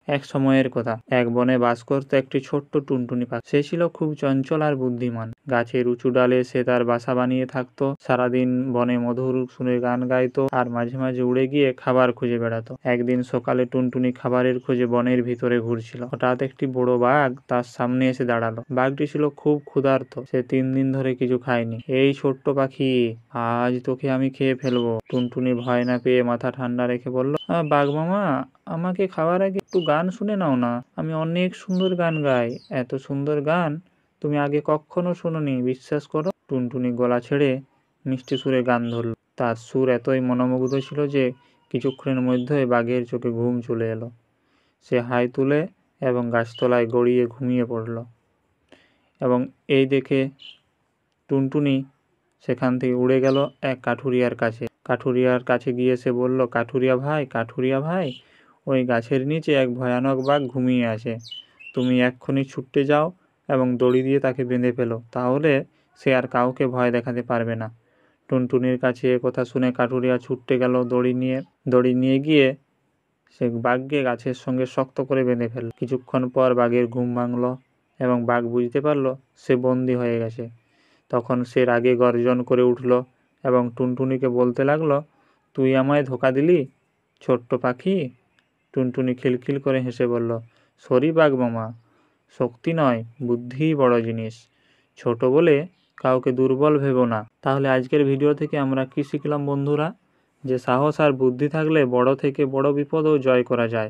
এক সময়ের কথা, এক বনে বাস করত একটি ছোট্ট টুনটুনি পাখি। সে ছিল খুব চঞ্চল আর বুদ্ধিমান। গাছের উঁচু ডালে সে তার বাসা বানিয়ে থাকতো। সারাদিন বনে মধুর সুরে গান গাইতো আর মাঝে মাঝে উড়ে গিয়ে খাবার খুঁজে বেড়াতো। একদিন সকালে টুনটুনি খাবারের খোঁজে বনের ভিতরে ঘুরছিল। হঠাৎ একটি বড় বাঘ তার সামনে এসে দাঁড়ালো। বাঘটি ছিল খুব ক্ষুধার্ত। সে 3 দিন ধরে কিছু খায়নি। এই ছোট্ট পাখি, আজ তোকে আমি খেয়ে ফেলবো। টুনটুনি ভয় না পেয়ে মাথা ঠান্ডা রেখে বলল, বাঘ মামা, আমাকে খাওয়ার আগে একটু গান শুনে নাও না। আমি অনেক সুন্দর গান গাই। এত সুন্দর গান তুমি আগে কখনো শোনোনি, বিশ্বাস করো। টুনটুনি গলা ছেড়ে মিষ্টি সুরে গান ধরল। তার সুর এতই মনোমুগ্ধ ছিল যে কিছুক্ষণের মধ্যেই বাঘের চোখে ঘুম চলে এলো। সে হাই তুলে এবং গাছতলায় গড়িয়ে ঘুমিয়ে পড়ল। এবং এই দেখে টুনটুনি সেখান থেকে উড়ে গেল এক কাঠুরিয়ার কাছে। কাঠুরিয়ার কাছে গিয়ে সে বলল, কাঠুরিয়া ভাই, ওই গাছের নিচে এক ভয়ানক বাঘ ঘুমিয়ে আছে। তুমি এক্ষুনি ছুটে যাও এবং দড়ি দিয়ে তাকে বেঁধে ফেলো, তাহলে সে আর কাউকে ভয় দেখাতে পারবে না। টুনটুনির কাছে এ কথা শুনে কাঠুরিয়া ছুটে গেল দড়ি নিয়ে গিয়ে সে বাঘকে গাছের সঙ্গে শক্ত করে বেঁধে ফেলল। কিছুক্ষণ পর বাঘের ঘুম ভাঙল এবং বাঘ বুঝতে পারল সে বন্দী হয়ে গেছে। তখন সে রাগে গর্জন করে উঠল এবং টুনটুনিকে বলতে লাগলো, তুই আমায় ধোঁকা দিলি ছোট্ট পাখি। টুনটুনি খিলখিল করে হেসে বলল, সরি বাঘ মামা, শক্তি নয় বুদ্ধিই বড় জিনিস। ছোট বলে কাউকে দুর্বল ভেবো না। তাহলে আজকের ভিডিও থেকে আমরা কি শিখলাম বন্ধুরা? যে সাহস আর বুদ্ধি থাকলে বড় থেকে বড় বিপদও জয় করা যায়।